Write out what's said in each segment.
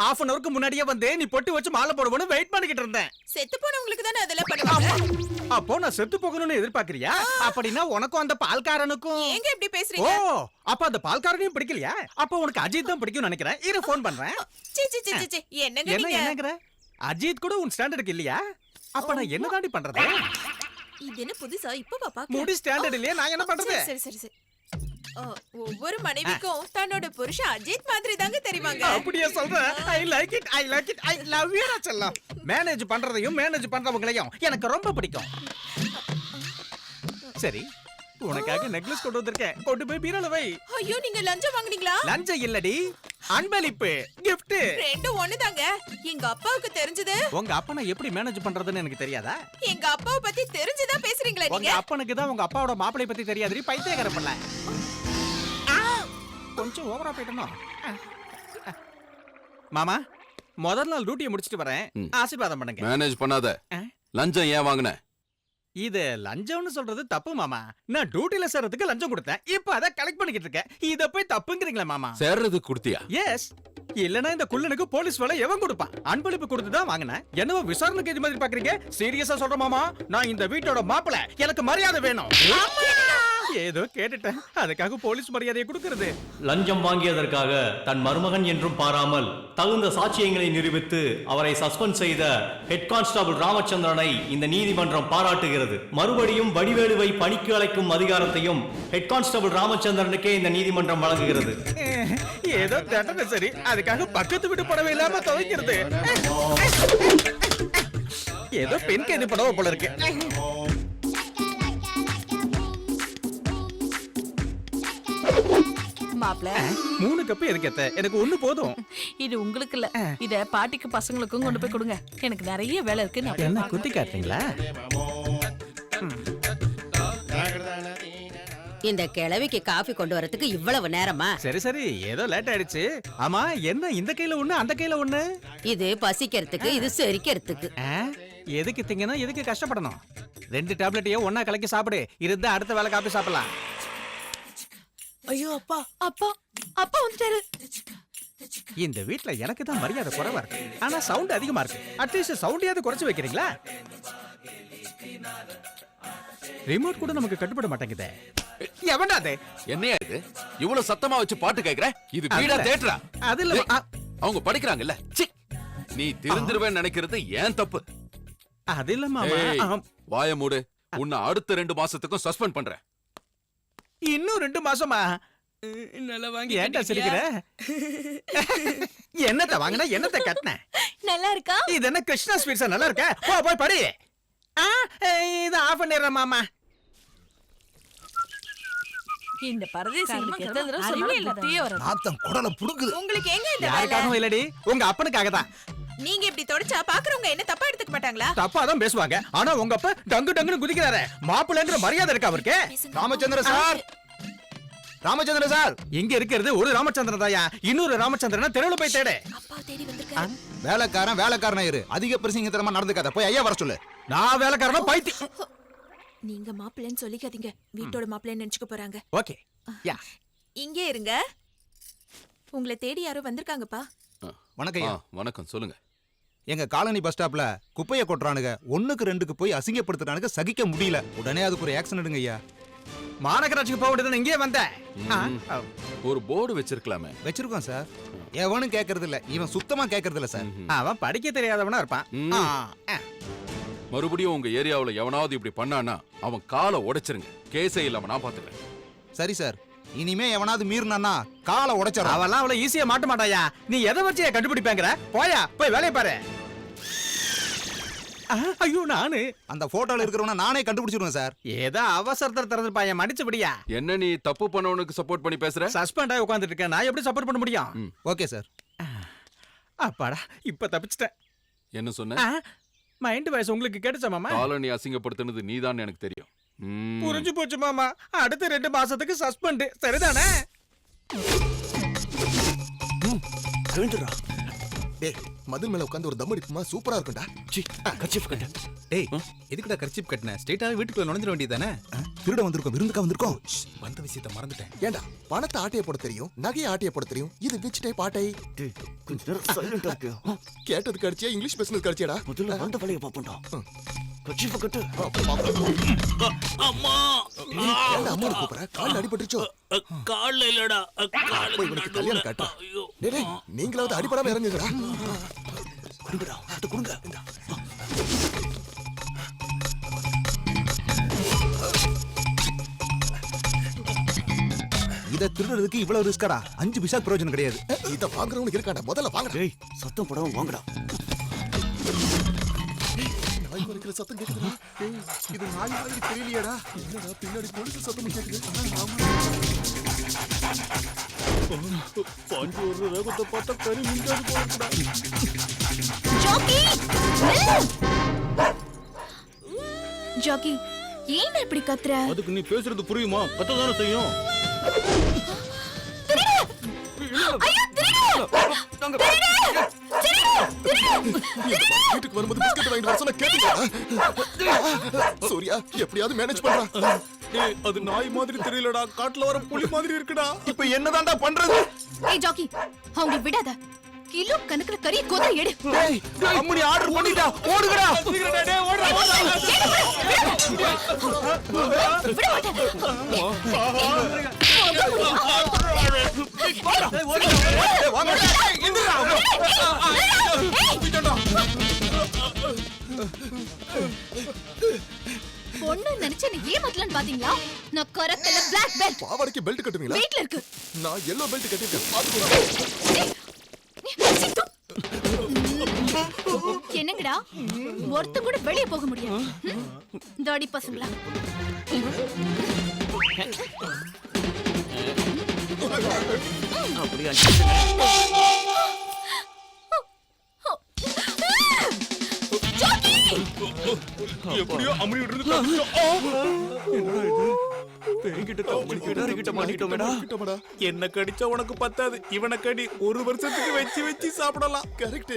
half an hourக்கு முன்னாடியே வந்து நீ பொட்டி வச்சு மாலை போடுவோன்னு வெயிட் பண்ணிக்கிட்டு இருந்தேன். செத்து போனவங்களுக்கு தானே அதெல்லாம் பண்ணுவாங்க. அப்போ நான் செத்து போகணும்னு எதிர்பார்க்கறியா? அப்படின்னா உனக்கும் அந்த பால்காரனுக்கும் ஏங்க இப்படி பேசுறீங்க? ஓ, அப்ப அந்த பால்காரனையும் பிடிக்கலையா? அப்ப உனக்கு அஜித் தான் பிடிக்கும்னு நினைக்கிறேன். இரு ஃபோன் பண்றேன். சி சி சி சி என்னங்க நீங்க? என்னங்கற? அஜித் கூட உன் ஸ்டாண்டர்டுக்கு இல்லையா? அப்ப நான் என்ன தாண்டி பண்றது? இது என்ன புதுசா இப்ப பாப்பா? முடி ஸ்டாண்டர்ட் இல்லையா? நான் என்ன பண்றது? சரி சரி சரி. ஒவ்வொரு மனைவிக்கும் தன்னோட புருஷன் அஜித் மாதிரி தாங்க தெரிவாங்க. அப்படியே சொல்றேன். I like it, I love you செல்லம். மேனேஜ் பண்றதையும் மேனேஜ் பண்றவங்களையும் எனக்கு ரொம்ப பிடிக்கும். சரி, உனக்காக நெக்லஸ் கொண்டு வந்திருக்கேன். கொண்டு போய் பீரோல வை. ஐயோ, நீங்க லஞ்சம் வாங்குனீங்களா? லஞ்சம் இல்லடி, அன்பளிப்பு, gift. ரெண்டும் ஒண்ணுதாங்க. எங்க அப்பாவுக்கு தெரிஞ்சது. உங்க அப்பனை எப்படி மேனேஜ் பண்றதுன்னு எனக்கு தெரியாதா? எங்க அப்பாவை பத்தி தெரிஞ்சுதா பேசுறீங்களா உங்க நீங்க? அப்பனுக்கு தான் உங்க அப்பாவோட மாப்பிளை பத்தி தெரியாதுடி, பைத்தியக்கார பிள்ளை. கொஞ்சம் ஓவரா போயிட்டனோ? மாமா, முதல் நாள் டியூட்டியை முடிச்சிட்டு வரேன். ஆசீர்வாதம் பண்ணுங்க. மேனேஜ் பண்ணாத. லஞ்சம் ஏன் வாங்குன? இது லஞ்சம்னு சொல்றது தப்பு மாமா. நான் டியூட்டில சேர்றதுக்கு லஞ்சம் கொடுத்தேன். இப்போ அத கலெக்ட் பண்ணிக்கிட்டு இருக்கேன். இத போய் தப்புங்கறீங்களா மாமா? சேர்றதுக்கு கொடுத்தியா? எஸ். இல்லனா இந்த குள்ளனுக்கு போலீஸ் வேலை எவன் கொடுப்பான்? அன்பளிப்பு கொடுத்து தான் வாங்குனேன். என்னவோ விசாரணைக்கு இது மாதிரி பாக்குறீங்க? சீரியஸா சொல்றேன் மாமா, நான் இந்த வீட்டோட மாப்பிள்ளை. எனக்கு மரியாதை வேணும். ஏதோ கேட்டுட்டேன், அதுக்காக போலீஸ் மரியாதையை கொடுக்கிறது. லஞ்சம் வாங்கியதற்காக தன் மருமகன் என்றும் பாராமல் தகுந்த சாட்சியங்களை நிரூபித்து அவரை சஸ்பெண்ட் செய்த ஹெட் கான்ஸ்டபிள் ராமச்சந்திரனை இந்த நீதிமன்றம் பாராட்டுகிறது. மறுபடியும் வடிவேலுவை பணிக்கு அழைக்கும் அதிகாரத்தையும் ஹெட் கான்ஸ்டபிள் ராமச்சந்திரனுக்கே இந்த நீதிமன்றம் வழங்குகிறது. ஏதோ தட்டன சரி, அதுக்காக பக்கத்து வீட்டு படவே இல்லாம துவைக்கிறது. ஏதோ பெண் கைது படவை போல இருக்கு. மாப்ள 3 கப் எதுக்கு ஏத்த? எனக்கு ஒண்ணு போதும். இது உங்களுக்கு இல்ல, இத பாட்டிக்கு பசங்களுக்கும் கொண்டு போய் கொடுங்க. எனக்கு நிறைய வேலை இருக்கு. நான் என்ன குத்தி காட்டுறீங்களா? இந்த கிழவிக்கு காஃபி கொண்டு வரதுக்கு இவ்வளவு நேரமா? சரி சரி, ஏதோ லேட் ஆயிடுச்சு. ஆமா, என்ன இந்த கையில ஒண்ணு அந்த கையில ஒண்ணு? இது பசிக்கிறதுக்கு, இது செரிக்கிறதுக்கு. எதுக்கு திங்கணும், எதுக்கு கஷ்டப்படணும்? 2 டேப்லெட்டையும் ஒண்ணா கலக்கி சாப்பிடு. இருந்தா அடுத்த வேளை காப்பி சாப்பிடலாம். ஐயோ அப்பா, அப்பா அப்பா வந்துட்டாரு. இந்த வீட்ல எனக்கு தான் மரியாதை குறைவா இருக்கு. ஆனா சவுண்ட் அதிகமா இருக்கு. அட்லீஸ்ட் சவுண்டையாவது குறைச்சு வைக்கிறீங்களா? ரிமோட் கூட நமக்கு கட்டுப்பட மாட்டேங்குதே. எவன்டா அது? என்னையா இது? இவ்வளவு சத்தமா வச்சு பாட்டு கேக்குற? இது வீடா தியேட்டரா? அது இல்ல, அவங்க படிக்கிறாங்கல்ல. சி, நீ திருந்திருவேன்னு நினைக்கிறது ஏன் தப்பு. அது இல்ல மாமா. வாய மூடு. உன்னை அடுத்த 2 மாசத்துக்கும் சஸ்பெண்ட் பண்றேன். இன்னும் 2 மாசமா? நல்லா வாங்கி ஏன்டா சிரிக்கிற? என்னத்த வாங்கினா என்னத்த கட்டின? நல்லா இருக்கா? இது என்ன கிருஷ்ணா ஸ்வீட்ஸா? நல்லா இருக்க? போ போய் படி. இது ஆஃப் பண்ணிடுறேன் மாமா. இந்த பரதேசிகளுக்கு எத்தனை தடவை சொன்னாலும் புத்தியே வராது. நாத்தம் குடல புடுங்குது. உங்களுக்கு எங்க இந்த வேலை? யாருக்காகவும் இல்லடி, உங்க அப்பனுக்காக தான். நீங்க இப்படி தொடச்சா பாக்குறவங்க என்ன தப்பா எடுத்துக்க மாட்டாங்களா? தப்பா தான் பேசுவாங்க. ஆனா உங்க அப்பா டங்கு டங்குன்னு குதிக்கிறாரு. மாப்பிள்ளைங்கிற மரியாதை இருக்கா அவருக்கு? ராமச்சந்திர சார், ராமச்சந்திர சார், இங்க இருக்கிறது ஒரு ராமச்சந்திரன் தாயா. இன்னொரு ராமச்சந்திரனா தெருவுல போய் தேடு. அப்பா தேடி வந்திருக்காரு. வேலைக்காரன் இரு. அதிக பிரசிங்கத்தனமா நடந்துக்காத. போய் ஐயா வர சொல்லு. நான் வேலைக்காரனா பைத்தி. நீங்க மாப்பிள்ளைன்னு சொல்லிக்காதீங்க. வீட்டோட மாப்பிள்ளைன்னு நினைச்சுக்க போறாங்க. ஓகே. யா. இங்கே இருங்க. உங்களை தேடி யாரோ வந்திருக்காங்கப்பா. வணக்கம் ஐயா. வணக்கம், சொல்லுங்க. எங்க காலனி பஸ் ஸ்டாப்ல குப்பைய கொட்டுறானுங்க. 1க்கு 2க்கு போய் அசிங்கப்படுத்துறானுங்க. சகிக்க முடியல. உடனே அதுக்கு ஒரு ஆக்ஷன் எடுங்க ஐயா. மாநகராட்சிக்கு போக வேண்டியது இங்கே வந்தேன். ஒரு போர்டு வச்சிருக்கலாமே. வச்சிருக்கோம் சார். எவனும் கேக்குறது இல்ல. இவன் சுத்தமா கேக்குறது இல்ல சார். அவன் படிக்க தெரியாதவனா இருப்பான். மறுபடியும் உங்க ஏரியாவுல எவனாவது இப்படி பண்ணானா அவன் காலை உடைச்சிருங்க. கேஸே இல்லாம நான் பாத்துக்கிறேன். சரி சார். இனிமே எவனாவது மீறினானா காலை உடைச்சறா. அவெல்லாம் அவ்வளவு ஈஸியா மாட்ட மாட்டாயா. நீ எதை வச்சு கண்டுபிடிப்பேங்கிற? போயா, போய் வேலையை பாரு. ஐயோ, நானு அந்த போட்டோல இருக்கிறவன நானே கண்டுபிடிச்சிருவேன் சார். ஏதோ அவசரத்துல திறந்துப்பாய, மன்னிச்சுபடியா. என்ன நீ தப்பு பண்ணவனுக்கு சப்போர்ட் பண்ணி பேசுற? சஸ்பெண்ட் ஆகி உட்கார்ந்துட்டு இருக்கேன். நான் எப்படி சப்போர்ட் பண்ண முடியும்? Okay sir. அப்பாடா, இப்ப தப்பிச்சிட்டேன். என்ன சொன்ன? மைண்ட் வாய்ஸ் உங்களுக்கு கேட்டுச்சா மாமா? காலனி அசிங்கப்படுத்தினது நீதான் எனக்கு தெரியும். புரிஞ்சு போச்சு மாமா. அடுத்த 2 மாசத்துக்கு சஸ்பெண்ட். சரிதானே? டேய் மதில் மேல உட்கார்ந்து ஒரு தம் அடிப்புமா சூப்பரா இருக்கும்டா. கர்ச்சீப் கட்டு. டேய் எதுக்குடா கர்ச்சீப் கட்டின? ஸ்ட்ரைட்டாவே வீட்டுக்குள்ள நுழைஞ்சிர வேண்டியதானே? திருட வந்திருக்கோம், விருந்துக்கா வந்திருக்கோம். வந்த விஷயத்தை மறந்துட்டேன். ஏண்டா பணத்தை ஆட்டைய போட தெரியும், நகையை ஆட்டைய போட தெரியும். இது விச் டைப் ஆட்டை? கொஞ்ச நேரம் சைலண்டா இருக்கு. கேட்டது கடிச்சியா இங்கிலீஷ் பேசுனது கடிச்சியாடா? முதல்ல வந்த வேலையை பாப்போம்டா. கட்சிப்ப கட்டு. அம்மா ஏண்டா அம்மா கூப்பிடுற? கால்ல அடிபட்டுருச்சோ? கால்ல இல்லடா போய் இவனுக்கு கல்யாணம் காட்டுறா. டேய் டேய் நீங்களாவது அடிபடாம இறங்குங்கடா. குடுங்கடா அத குடுங்க. இத திருடுறதுக்கு இவ்வளவு ரிஸ்கடா? 5 பைசா பிரயோஜனம் கிடையாது. இத வாங்குறவனுக்கு இருக்காடா, முதல்ல வாங்கடா. டேய் சத்தம் போடாம வாங்கடா. நாய் குறைக்கிற சத்தம் கேக்குதுடா. டேய் இது நாய் மாதிரி தெரியலையேடா. என்னடா பின்னாடி போலீஸ் சத்தம் கேக்குது? பாண்டி ஒரு ரகத்தை பார்த்தா கறி மிஞ்சாது போறடா. ஜாக்கி ஏன் இப்படி கத்துற? அதுக்கு நீ பேசுறது புரியுமா? கத்ததானே செய்யும். வீட்டுக்கு வரும்போது பிஸ்கட் வாங்கிட்டு வர சொன்னா கேட்டீங்களா? சூர்யா எப்படியாவது மேனேஜ் பண்றா. டேய் அது நாய் மாதிரி தெரியலடா, காட்டுல வர புலி மாதிரி இருக்குடா. இப்போ என்னதான்டா பண்றது? ஏய் ஜாக்கி அவங்க விடாத. கிலோ கணக்குல கறி கொத எடு. டேய் அம்மனி ஆர்டர் பண்ணிட்டா. ஓடுங்கடா. டேய் ஓடுடா பொண்ணு நினைச்சு நீ ஏமாத்தலன்னு பாத்தீங்களா? நான் கரெக்ட்ல பிளாக் பெல்ட். பாவாடைக்கு பெல்ட் கட்டுவீங்களா? வீட்ல இருக்கு. நான் yellow பெல்ட் கட்டிட்டேன். பாத்துக்கோ. என்னங்கடா ஒருத்த கூட வெளிய போக முடியாது. தாடி பசங்களா அப்படியே எப்படியோ அம்மனி விட்டுறது. என்னடா இது? கிட்ட மாட்டிட்டோமேடா. என்ன கடிச்சா உனக்கு பத்தாது, இவனை கடி 1 வருஷத்துக்கு வச்சு வச்சு சாப்பிடலாம். கரெக்ட்.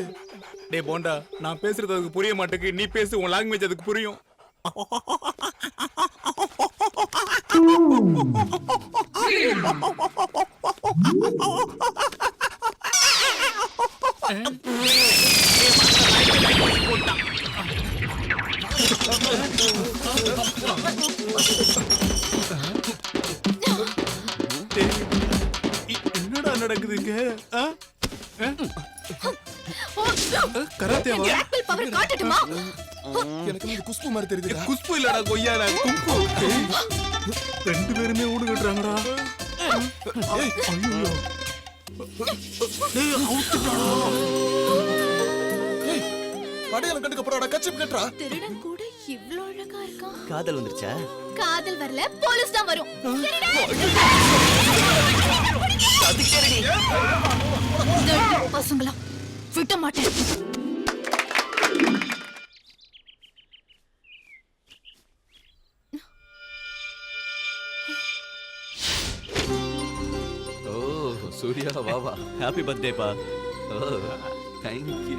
டேய் போண்டா, நான் பேசுறது அதுக்கு புரிய மாட்டேங்குது. நீ பேசு, உன் லாங்குவேஜ் அதுக்கு புரியும். என்னடா நடக்குதுங்க? கராத்தேவா? ஆப்பிள் பவர் காட்டட்டுமா? எனக்கு இது குஷ்பு மாதிரி தெரியுதுடா. குஷ்பு இல்லடா, கொய்யாடா, குங்கு. 2 பேருமே ஊடு கட்டுறாங்கடா. ஐயோ அடையாளம் கண்டுக்க போறாடா. கச்சிப் கட்டுறா. திருடன் கூட இவ்ளோ அழகா இருக்கான். காதல் வந்துருச்சா? காதல் வரல, போலீஸ் தான் வரும். பசங்களா விட்ட மாட்டேன். ஓ சூர்யா வா வா. ஹாப்பி பர்த்டே பா. ஓ தேங்க் யூ.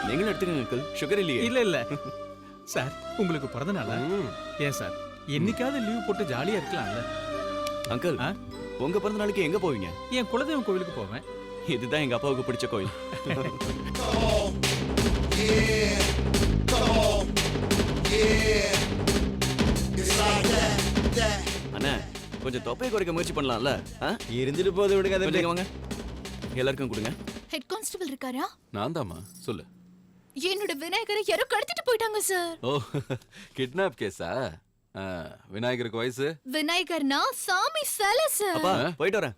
நீங்களும் எடுத்துக்கங்க அங்கிள். சுகர் இல்லையே. இல்ல இல்ல சார், உங்களுக்கு பிறந்த நாளா? ஏன் சார் என்னைக்காவது லீவ் போட்டு ஜாலியா இருக்கலாம்ல? அங்கிள் உங்க பிறந்த நாளைக்கு எங்க போவீங்க? என் குலதெய்வம் கோவிலுக்கு போவேன். இதுதான் எங்க அப்பாவுக்கு பிடிச்ச கோயில். அண்ணா கொஞ்சம் தொப்பையை குறைக்க முயற்சி பண்ணலாம்ல? இருந்துட்டு போது விடுங்க. கொஞ்சம் வாங்க, எல்லாருக்கும் கொடுங்க. ஹெட் கான்ஸ்டபிள் இருக்காரா? நான் தாம்மா, சொல்லு. என்னோட விநாயகரை யாரோ கடத்திட்டு போயிட்டாங்க சார். ஓ கிட்னாப் கேஸா? விநாயகருக்கு வயசு? விநாயகர்னா சாமி சிலை சார். அப்பா போயிட்டு வரேன்.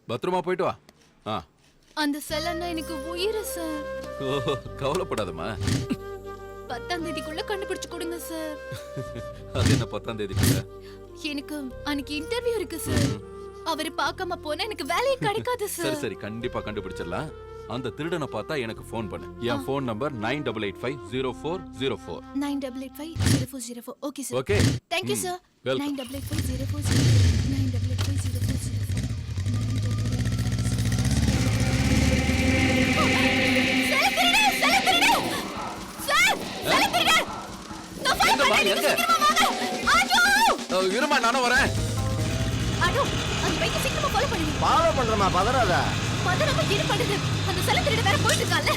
பத்திரமா போயிட்டு வா. அந்த சிலைன்னா எனக்கு உயிர் சார். ஓ கவலைப்படாதம்மா. 10ஆம் தேதிக்குள்ள கண்டுபிடிச்சு கொடுங்க சார். அது என்ன 10ஆம் தேதிக்குள்ள? எனக்கு அன்னைக்கு இன்டர்வியூ இருக்கு சார். அவரை பார்க்காம போனா எனக்கு வேலையே கிடைக்காது சார். சரி சரி கண்டிப்பா கண்டுபிடிச்சிடலாம். அந்த திருடனை பார்த்தா எனக்கு ஃபோன் பண்ணு. என் phone number 98850404. 98850404. Okay sir. Okay. Thank you sir. Welcome. 98850404. நானும் வரேன். அனு அந்த பைக்கை சீக்கிரமா ஃபாலோ பண்ணுங்க. ஃபாலோ பண்றமா, பதறாத. பதறாம என்ன பண்றது? அந்த செல திருட வேற போயிட்டு இருக்கான்ல.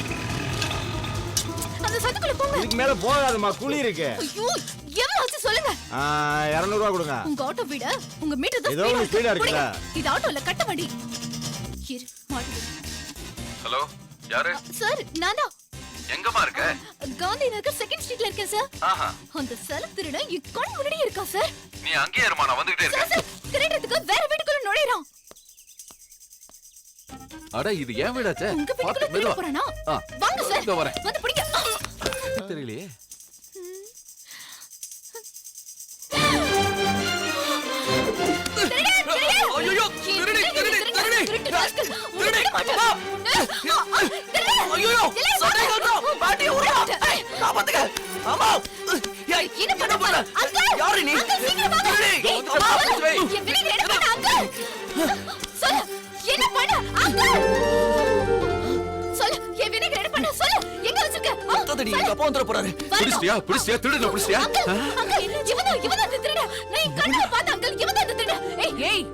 அந்த சந்துக்குள்ள போங்க. இதுக்கு மேல போகாதமா, குழி இருக்கு. ஐயோ எவ்வளவு சொல்லுங்க. 200 ரூபாய் கொடுங்க. உங்க ஆட்டோ விட உங்க மீட்டர் தான் ஏதோ ஒண்ணு speed ஆ இருக்குல்ல? இது ஆட்டோல கட்ட வண்டி. இரு மாட்டு. ஹலோ, யாரு? சார் நானா எங்கம்மா இருக்க? காந்தி நகர் செகண்ட் ஸ்ட்ரீட்ல இருக்கேன் சார். ஆஹா. அந்த செல திருட இக்கொன் முன்னாடி இருக்கா சார். நீ அங்கேயே இருமா, நான் வந்துகிட்டே சார், இருக்கேன். சார், திருடறதுக்கு வேற வீட்டுக்குள்ள நுழையறான். அட இது ஏன் வீடாச்சே? உங்க வீட்டுக்குள்ள திருட போறானா? ஆ. வாங்க சார். இதோ வரேன். வந்து பிடிங்க. தெரியலையே. ஐயோ திருடி ராஸ்கல். திருடி ஐயோ சண்டை கட்டோம். பாட்டி ஊரா. காப்பாத்துங்க. அம்மா. என்ன பண்ண போற? அங்கிள். யாரு நீ? திருடி. அம்மா. என் வீட்டுக்கு என்ன பண்ண அங்கிள்? சொல்லு. என்ன பண்ண அங்கிள்? சொல்லு. என் வீட்டுக்கு என்ன பண்ண? சொல்லு. எங்க வச்சிருக்க? தடி எங்க அப்பா வந்துற போறாரு. பிடிச்சிட்டியா? திருடன பிடிச்சிட்டியா? அங்கிள் இவன் அந்த திருட. நான் கண்ணால பார்த்த அங்கிள் இவன் அந்த திருட. ஏய்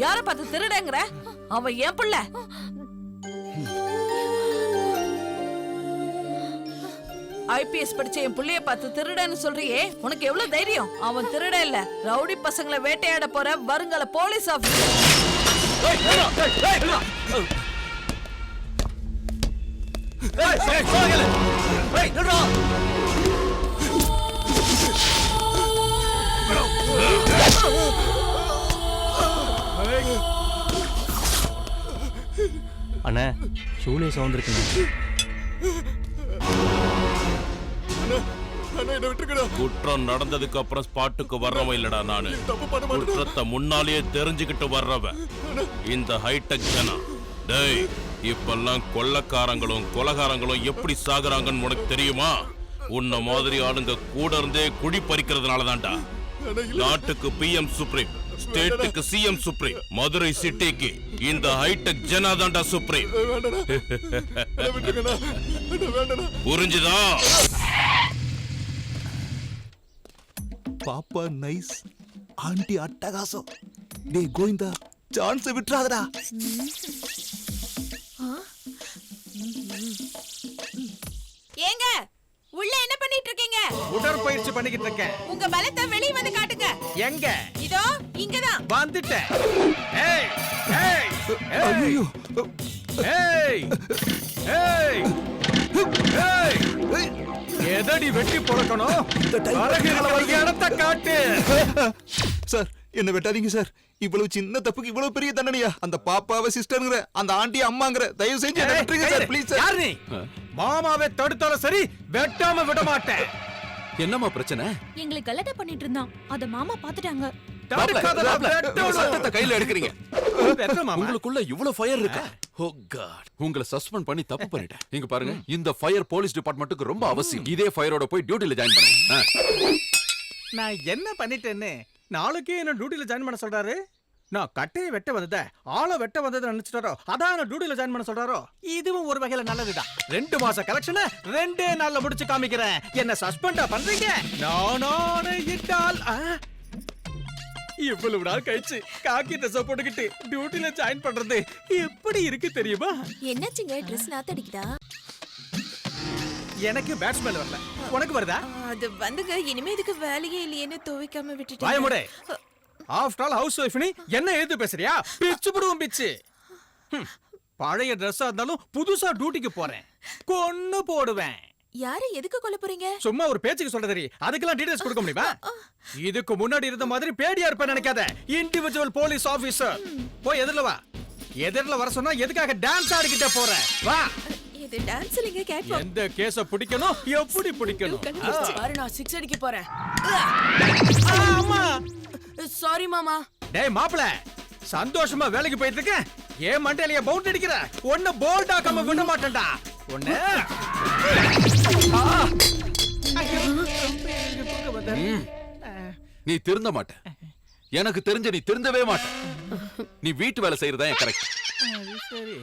யார பார்த்து திருடங்கற? அவன் ஏன் புள்ள. ஐபிஎஸ் படிச்ச என் புள்ளைய பார்த்து திருடன்னு சொல்றியே, உனக்கு எவ்வளவு தைரியம்? அவன் திருட இல்ல, ரவுடி பசங்களை வேட்டையாட போற வருங்கால போலீஸ் ஆபீசர். அண்ணே ஷூலே சவுண்ட் இருக்குண்ணே. அண்ணா என்ன விட்டுருக்கடா. குற்றம் நடந்ததுக்கு அப்புறம் ஸ்பாட்டுக்கு வர்றவன் இல்லடா நானு. குற்றத்தை முன்னாலேயே தெரிஞ்சுக்கிட்டு வர்றவன் இந்த ஹைடெக் ஜனா. டேய் இப்பெல்லாம் கொள்ளக்காரங்களும் கொலகாரங்களும் எப்படி சாகுறாங்கன்னு உனக்கு தெரியுமா? உன்ன மாதிரி ஆளுங்க கூட இருந்தே குடி பறிக்கிறதுனால தான்டா. நாட்டுக்கு பிஎம் சுப்ரீம், ஸ்டேட்டுக்கு சிஎம் சுப்ரீம், மதுரை சிட்டிக்கு இந்த ஹைடெக் ஜனா தான்டா சுப்ரீம். புரிஞ்சுதா? பாப்பா நைஸ், ஆண்டி அட்டகாசம். டேய் கோவிந்தா, சான்ஸ் விட்டுறாதடா. ஏங்க உள்ள என்ன பண்ணிட்டு இருக்கீங்க? உடற்பயிற்சி பண்ணிக்கிட்டு இருக்கேன். உங்க பலத்தை வெளிய வந்து காட்டுங்க. எங்க? இதோ இங்கதான். வந்துட்டேன். ஏய் ஏய் ஐயோ ஏய் ஏய் ஏய், எதடி வெட்டி பொளக்கணும்? இடத்தை காட்டு. சார் என்ன வெட்டாதீங்க சார். இவ்வளவு சின்ன தப்புக்கு இவ்வளவு பெரிய தண்டனையா? அந்த பாப்பாவை சிஸ்டர்ங்கற, அந்த ஆண்டி அம்மாங்கற, தயவு செஞ்சு என்ன விட்டுருங்க சார் ப்ளீஸ் சார். யார் நீ? மாமாவே தடுத்தாலும் சரி, வெட்டாம விட மாட்டேன். என்னம்மா பிரச்சனை? எங்களை கலட்ட பண்ணிட்டு இருந்தான். அத மாமா பாத்துட்டாங்க. தடுக்காதடா, வெட்டணும். சட்டத்தை கையில எடுக்கிறீங்க. வெட்டு மாமா. உங்களுக்குள்ள இவ்வளவு ஃபயர் இருக்கா? ஓ காட், உங்களை சஸ்பெண்ட் பண்ணி தப்பு பண்ணிட்டேன். இங்க பாருங்க, இந்த ஃபயர் போலீஸ் டிபார்ட்மெண்ட்டுக்கு ரொம்ப அவசியம். இதே ஃபயரோட போய் டியூட்டில ஜாயின் பண்ணுங்க. நான் என்ன பண்ணிட்டேன்னு நாளைக்கே என்ன டியூட்டில ஜாயின் பண்ண சொல்றாரு? நான் கட்டையை வெட்ட வந்தத ஆளை வெட்ட வந்ததை நினைச்சிட்டாரோ, அதான் நான் டியூட்டில ஜாயின் பண்ண சொல்றாரோ? இதுவும் ஒரு வகையில நல்லதுதான். 2 மாச கலெக்ஷனை 2 நாள்ல முடிச்சு காமிக்கிறேன். என்ன சஸ்பெண்டா பண்றீங்க? நானே இட்டால் இவ்வளவு நாள் கழிச்சு காக்கி ட்ரெஸ் போட்டுக்கிட்டு டியூட்டில ஜாயின் பண்றது எப்படி இருக்கு தெரியுமா? என்னாச்சுங்க ட்ரெஸ் நாத்தடிக்குதா? எனக்கு பேட் ஸ்மெல் வரல, உனக்கு வருதா? அது வந்துங்க, இனிமே இதுக்கு வேலையே இல்லையேன்னு துவைக்காம விட்டுட்டேன். வாயமுடே. ஆஃப்டர் ஆல் ஹவுஸ் ஒய்ஃப் நீ என்ன எழுது பேசுறியா? பிச்சு புடுவோம் பிச்சு. பழைய ட்ரெஸ்ஸா இருந்தாலும் புதுசா டியூட்டிக்கு போறேன், கொன்னு போடுவேன். யாரை எதுக்கு கொல்ல போறீங்க? சும்மா ஒரு பேச்சுக்கு சொல்ல தெரியும், அதுக்கெல்லாம் டீடைல்ஸ் கொடுக்க முடியுமா? இதுக்கு முன்னாடி இருந்த மாதிரி பேடியா இருப்பேன் நினைக்காத. Individual police officer. போய் எதிரில வா. எதிரில வர சொன்னா எதுக்காக டான்ஸ் ஆடிக்கிட்டே போற? வா. இது டான்ஸ் இல்லைங்க, கேட் வாக். எந்த கேஸ பிடிக்கணும், எப்படி பிடிக்கணும்? பாரு, நான் 6 அடிக்க போறேன். ஆமா. சாரி மாமா. டேய் மாப்ள, சந்தோஷமா வேலைக்கு போயிட்டு இருக்கேன். ஏன் மண்டையில பவுண்ட் அடிக்கிற? ஒண்ணு போல்ட் ஆக்காம விட மாட்டேன்டா. ஒண்ணு நீ திருந்த மாட்ட. எனக்கு தெரிஞ்ச நீ திருந்தவே மாட்ட. நீ வீட்டு வேலை செய்யறதா கரெக்ட். சரி.